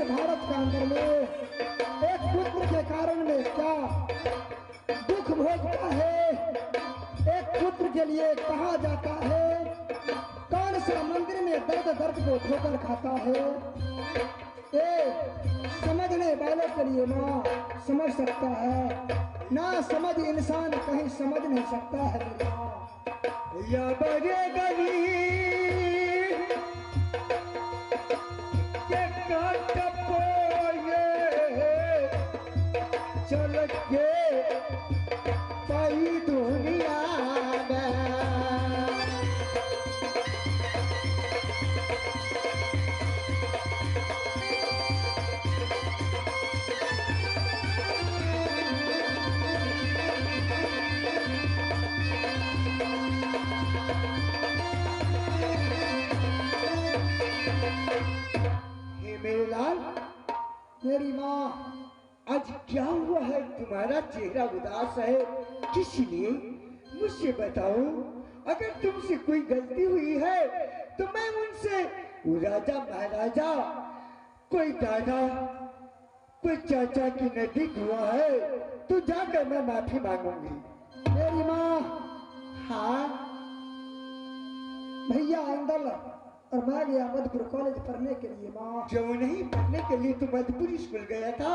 भारत का अंदर में एक पुत्र के कारण में क्या दुख भोगता है, एक पुत्र के लिए कहा जाता है, कौन सा मंदिर में दर्द दर्द को ठोकर खाता है, ये समझने वाले के लिए ना समझ सकता है, ना समझ इंसान कहीं समझ नहीं सकता है। या बड़े गली के काट पोए चल के पाई दुनिया में मेरे लाल, मेरी माँ, आज क्या हुआ है? तुम्हारा चेहरा उदास है, किस लिए? मुझसे बताओ। अगर तुमसे कोई गलती हुई है तो मैं उनसे राजा महाराजा, कोई दादा, कोई चाचा की नजदीक हुआ है तो जाकर मैं माफी मांगूंगी। मेरी माँ, हाँ भैया अंदर और मैं गया मधुपुर कॉलेज पढ़ने के लिए। माँ, जो नहीं पढ़ने के लिए तो मधुपुर स्कूल गया था।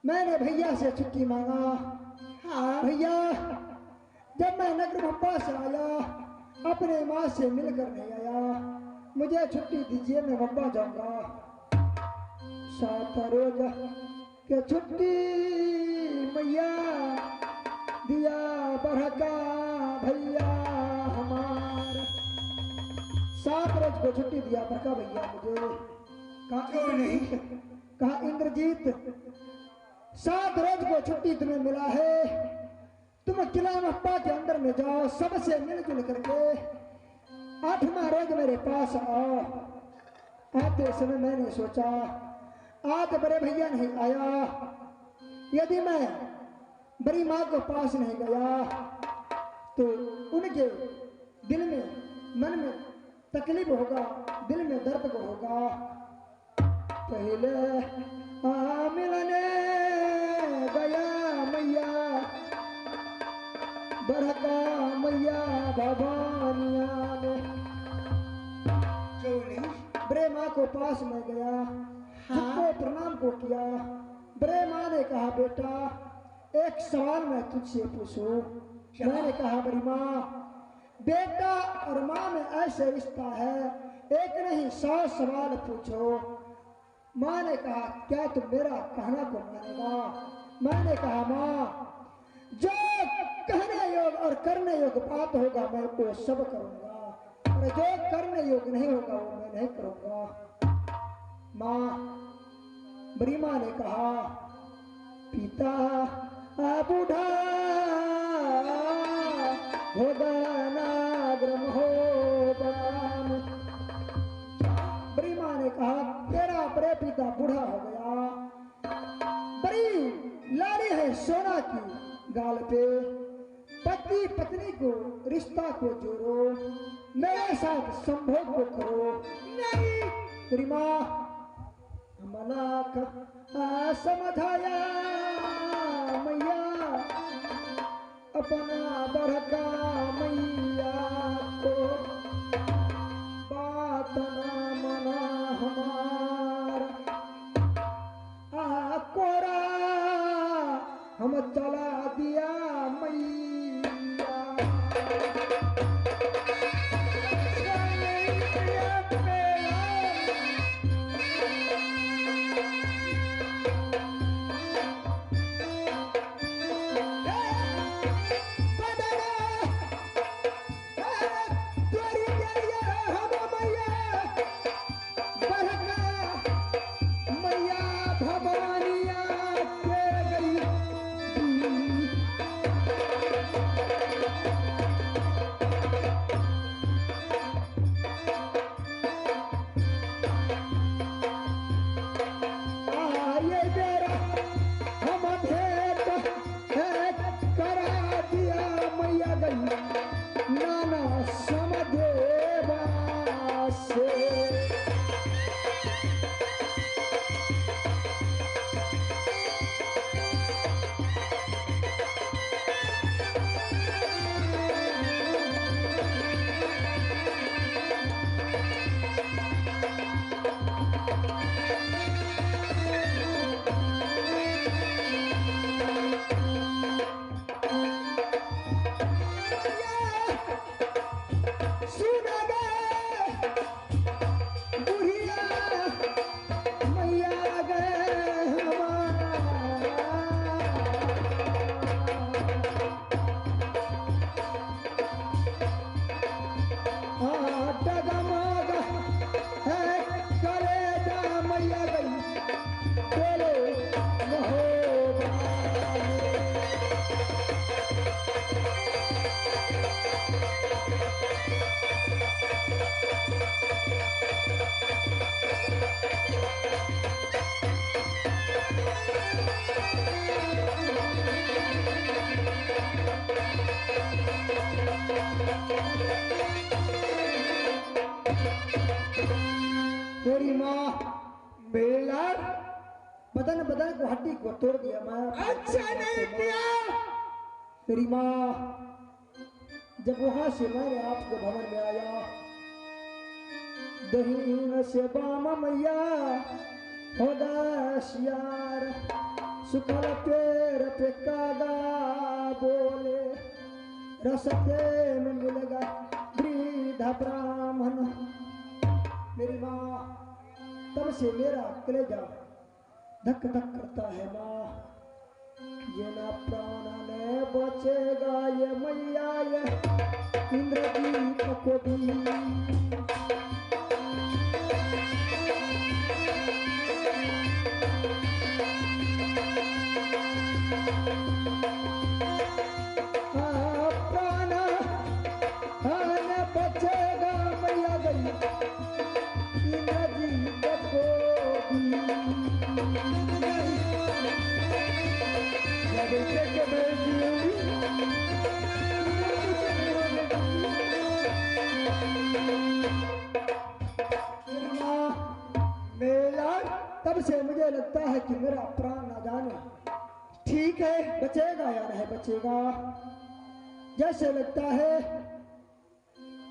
मैंने भैया से छुट्टी मांगा। हाँ भैया, जब मैं नगर भप्पा से आया, अपने माँ से मिलकर नहीं आया, मुझे छुट्टी दीजिए, मैं भप्पा जाऊंगा। 7 रोज के छुट्टी मैया दिया बरका भैया हमारा। 7 रोज को छुट्टी दिया बरका भैया मुझे। कहा क्यों नहीं? कहा इंद्रजीत, 7 रोज को छुट्टी तुम्हें मिला है, तुम किला मप्पा के अंदर में जाओ, सबसे मिलजुल करके 8वां रोज मेरे पास आओ। आते समय मैंने सोचा आज बड़े भैया नहीं आया, यदि मैं बड़ी माँ के पास नहीं गया तो उनके दिल में मन में तकलीफ होगा, दिल में दर्द होगा। पहले मिलने गया मैया बरका मैया भवानिया ने। बड़े माँ को पास में गया, सबको प्रणाम को किया। बड़े माँ ने कहा बेटा एक सवाल मैं तुझसे पूछूं। मैंने कहा बड़ी माँ, बेटा और माँ में ऐसे रिश्ता है, एक नहीं 100 सवाल पूछो। माँ ने कहा क्या तुम मेरा कहना को मानेगा? मैंने कहा माँ, जो कहने योग और करने योग बात होगा मैं वो सब करूंगा, और जो करने योग नहीं होगा वो मैं नहीं करूंगा। माँ, बड़ी माँ ने कहा पिता बूढ़ा होगा नाग्रम हो बम। बड़ी माँ ने कहा तेरा बड़े पिता बूढ़ा हो गया, बड़ी लाड़ी है सोना की गाल पे, पति पत्नी को रिश्ता को जोड़ो, मेरे साथ संभोग को करो। नहीं बड़ी माँ, मलाक समझाया मैया अपना बरका मैया को, बात ना मना हमारा कोरा हम चला दिया मैया। तेरी माँ मेरे लाल बदन बदन को हड्डी को तोड़ दिया मैं। अच्छा नहीं किया। तेरी माँ जब वहां से मैंने आपके भवन में आया, दहीन से बाम मैया होदाशियार सुखल पेड़ पे कागा बोले रसते में मिलेगा वृद्ध ब्राह्मण। मेरी माँ तब से मेरा कलेजा धक धक करता है माँ, ये ना प्राण ने बचेगा ये मैया ये इंद्रजीत को भी। तब से मुझे लगता है कि मेरा प्राण न जाने ठीक है बचेगा या नहीं बचेगा। जैसे लगता है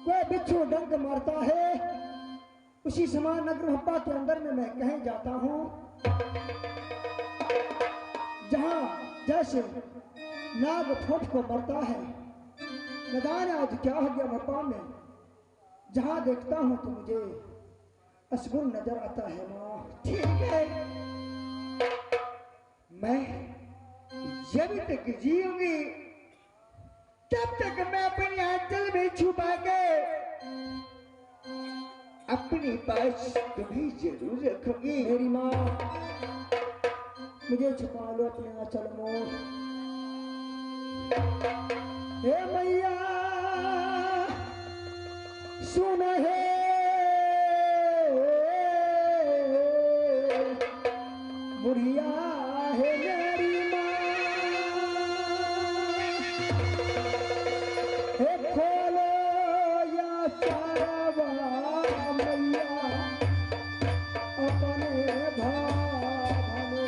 कोई बिच्छू डंक मारता है, उसी समान नगर हप्पा के अंदर में मैं कहीं जाता हूँ जहां जैसे नाग फूट को मरता है। न जाने आज क्या हो गया हप्पा में, जहां देखता हूं तो मुझे असगुन नजर आता है माँ। ठीक है, मैं जब तक जीऊंगी तब तक मैं अपने आंचल में छुपा के अपने पास तुम्हें जरूर रखूंगी। मेरी माँ मुझे छुपा लो अपने आंचल में। हे मैया सुन है बुढ़िया है मेरी माँ, हे खोलो या चारवा मैया अपने भावने।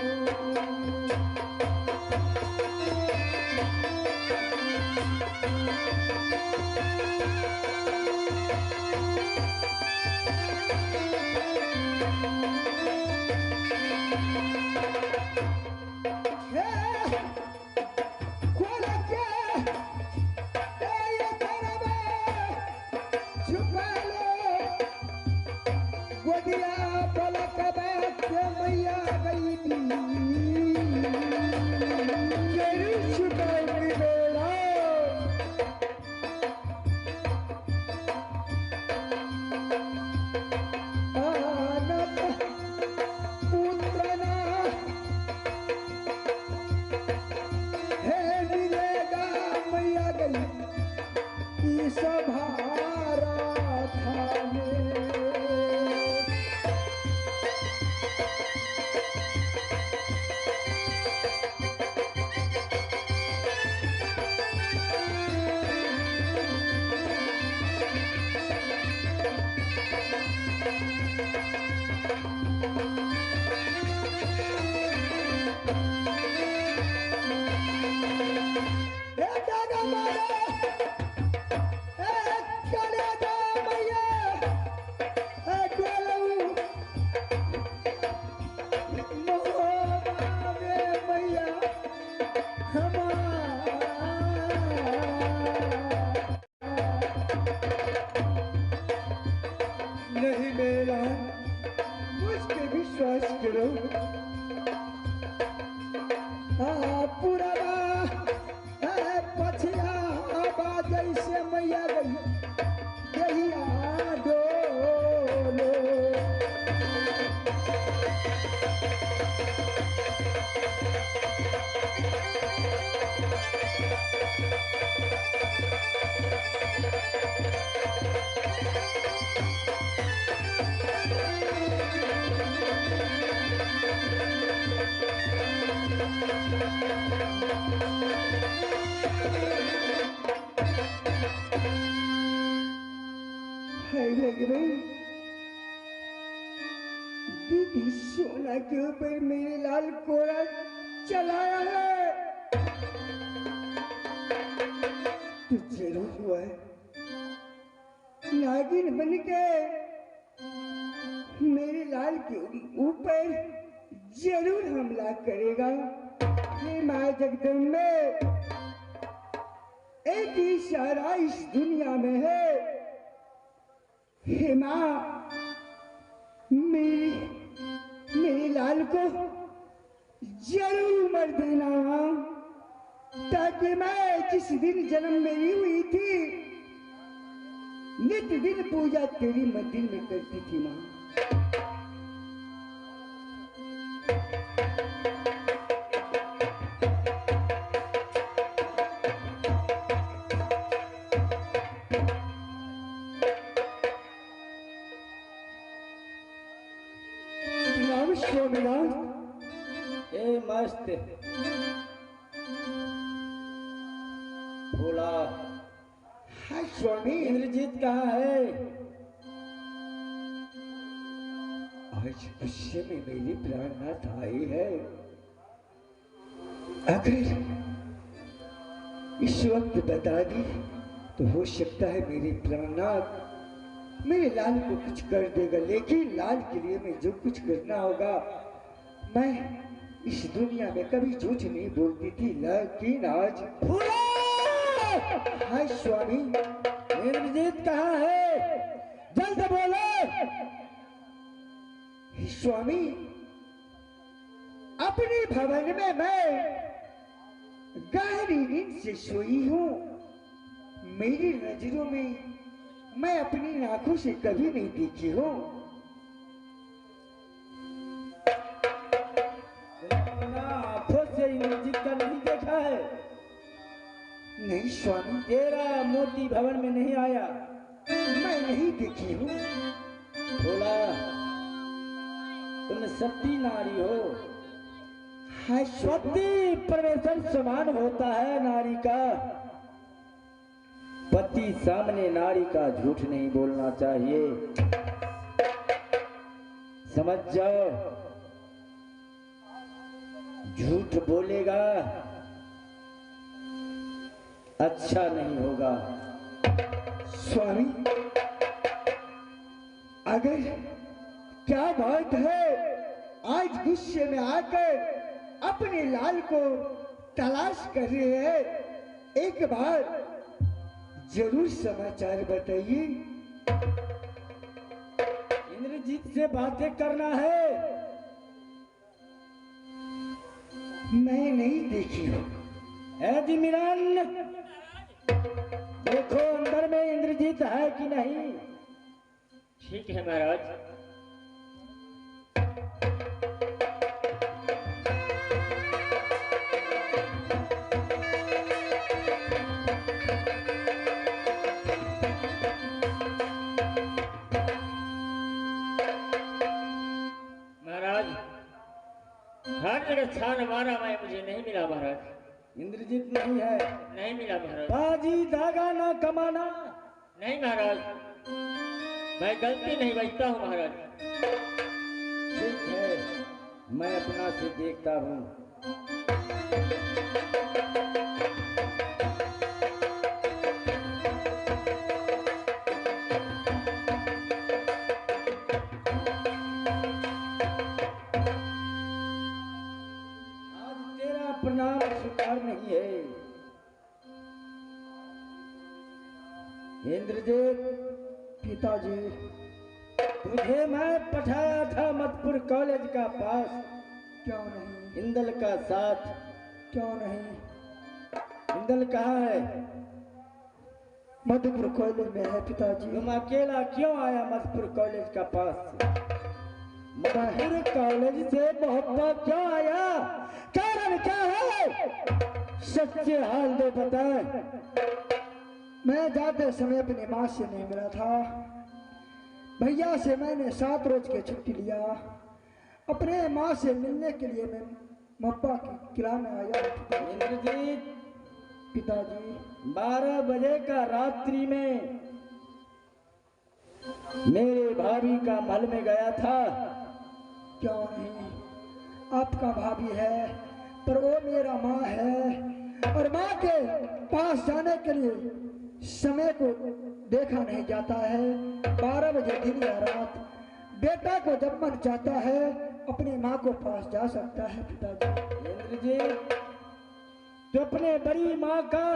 नहीं मेरा मुझ पे विश्वास करो। पुरवा पछिया जैसे मैया गई गैया डोलो। लग रही। दीदी सोना के ऊपर मेरे लाल कोरा चलाया है तो जरूर हुआ है। नागिन बन के मेरे लाल के ऊपर जरूर हमला करेगा। हे माँ जगदम्बे, एक ही इशारा इस दुनिया में है। हे माँ, मेरे लाल को जरूर मर देना ताकि मैं जिस दिन जन्म मेरी हुई थी नित दिन पूजा तेरी मंदिर में करती थी माँ। ए मस्त भोला। हाँ स्वामी। इंद्रजीत कहाँ है? आज गुस्से में मेरी प्राणनाथ आई है। अगर इस वक्त बता दी तो हो सकता है मेरी प्राणनाथ मेरे लाल को कुछ कर देगा, लेकिन लाल के लिए मैं जो कुछ करना होगा, मैं इस दुनिया में कभी झूठ नहीं बोलती थी, लेकिन आज हाय स्वामी। इंद्रजीत कहाँ है? जल्द बोलो। स्वामी, अपने भवन में मैं गहरी नींद से सोई हूँ। मेरी नजरों में मैं अपनी आंखों से कभी नहीं देखी हूँ। आंखों से इंद्रजीत का नहीं देखा है? नहीं स्वामी। तेरा मोती भवन में नहीं आया? मैं नहीं देखी हूँ। भोला, तुम सती नारी हो। हाय सती परमेश्वर समान होता है नारी का। पति सामने नारी का झूठ नहीं बोलना चाहिए, समझ जाओ। झूठ बोलेगा अच्छा नहीं होगा। स्वामी, अगर क्या बात है आज गुस्से में आकर अपने लाल को तलाश कर रहे हैं, एक बार जरूर समाचार बताइए। इंद्रजीत से बातें करना है? मैं नहीं देखी हूँ। जिमिरान, देखो अंदर में इंद्रजीत है कि नहीं। ठीक है महाराज। हर जगह छान मारा, मैं मुझे नहीं मिला महाराज। इंद्रजीत नहीं है? नहीं मिला महाराज। बाजी धागा ना कमाना। नहीं महाराज, मैं गलती नहीं बचता हूँ महाराज। ठीक है, मैं अपना से देखता हूँ। प्रणाम स्वीकार नहीं है। इंद्रजीत, पिताजी, तुझे मैं पठाया था मधुपुर कॉलेज का पास। क्यों नहीं? इंदल का साथ। क्यों नहीं? इंदल कहाँ है? मधुपुर कॉलेज में है पिताजी। तुम अकेला क्यों आया मधुपुर कॉलेज का पास? मधुपुर कॉलेज से मोहब्बत क्यों आया? कारण क्या है? सच्चे हाल दे बताए। मैं जाते समय अपनी माँ से नहीं मिला था। भैया से मैंने 7 रोज की छुट्टी लिया। अपने माँ से मिलने के लिए मैं मप्पा की किला में आया। इंद्रजीत, पिताजी, 12 बजे का रात्रि में मेरे भाभी का महल में गया था। क्यों नहीं, आपका भाभी है पर वो मेरा माँ है, और माँ के पास जाने के लिए समय को देखा नहीं जाता है। 12 बजे दिन या रात बेटा को जब मन चाहता है अपनी माँ को पास जा सकता है। पिताजी, इंद्र जी, तो अपने बड़ी माँ का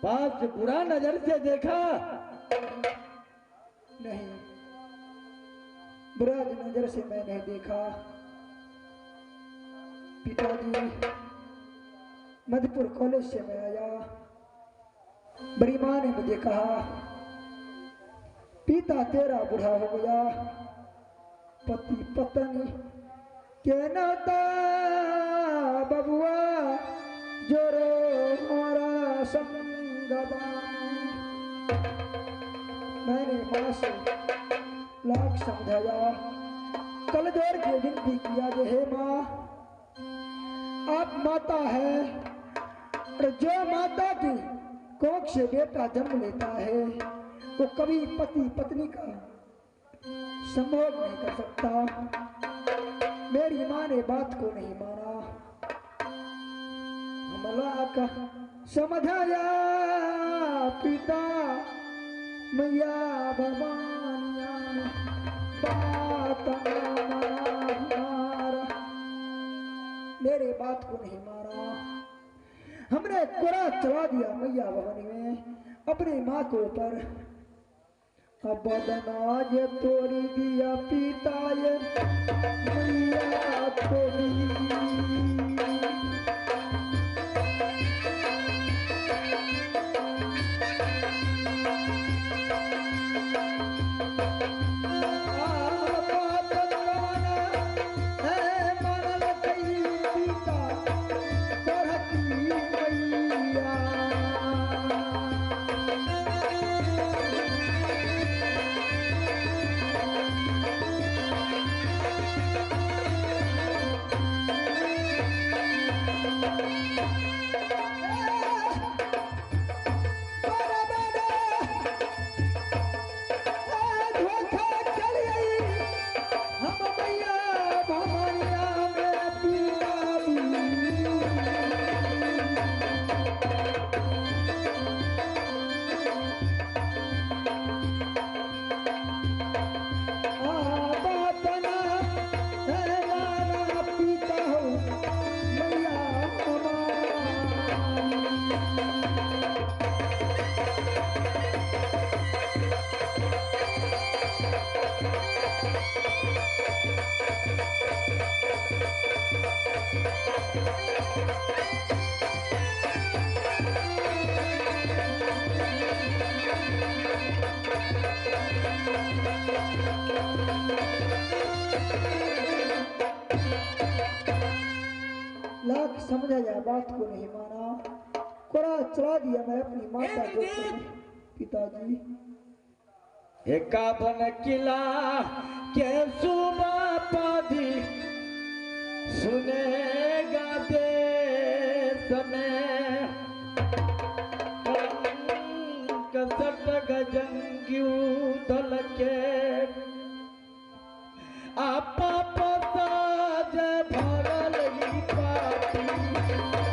पास बुरा नजर से देखा? नहीं, बुरा नजर से मैं नहीं देखा। पिताजी, मधुपुर कॉलेज से मैं आया, बड़ी माँ ने मुझे कहा पिता तेरा बुढ़ा हो गया, पति पत्नी के नाता बबुआ जोरो हमारा संगवानी। मैंने माँ से लाख समझाया, कल जोर के विनती किया जे हे माँ, आप माता है, और जो माता की कोख से बेटा जन्म लेता है वो कभी पति पत्नी का संभोग नहीं कर सकता। मेरी माँ ने बात को नहीं माना, हमला का समझाया पिता मैया भवानिया बात हमारा, मेरे बात को नहीं माना। हमने कोरा चला दिया मैया भवानी में अपनी माँ के ऊपर। अब बदनाज तोड़ी दिया पिता ये मैया तोड़ी। लाख समझाया, बात को नहीं माना, कोड़ा चला दिया मैं अपनी माता को। पिताजी, एकावन किला के सुबह पादी सुनेगा देश में कसट गजंगी दल के आपा पसाज भरल ही पाती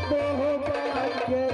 मोहब्बत के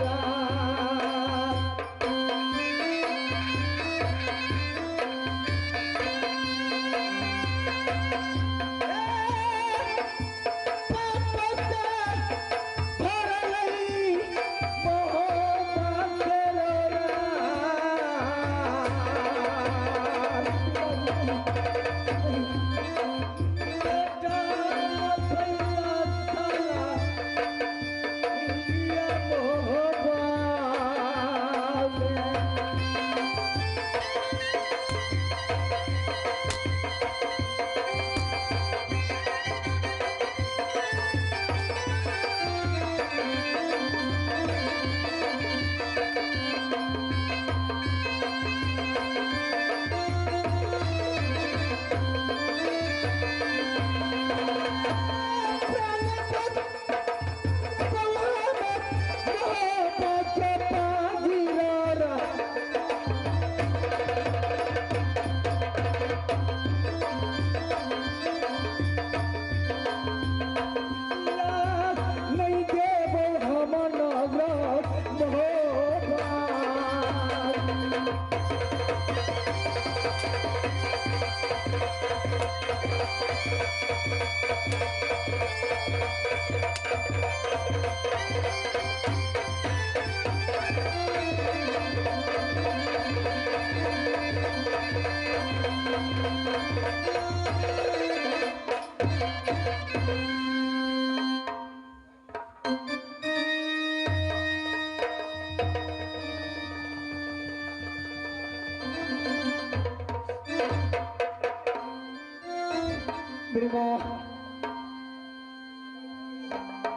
मेरी माँ,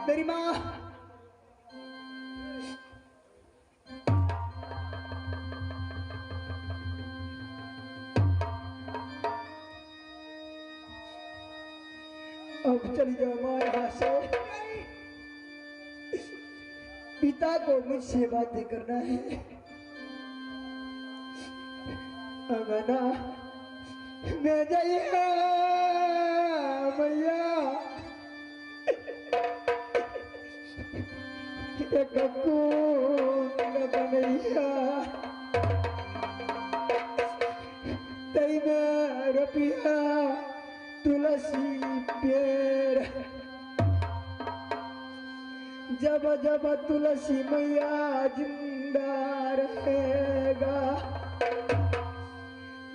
मेरी माँ, अब चली जाओ माँ यहाँ से। पिता को मुझसे बातें करना है। अगना मैं जाइए मैया, एक बनैया तई में रुपया तुलसी पेड़, जब जब तुलसी मैया जिंदा रहेगा,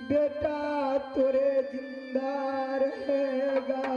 बेटा तोरे जिंदा रहेगा।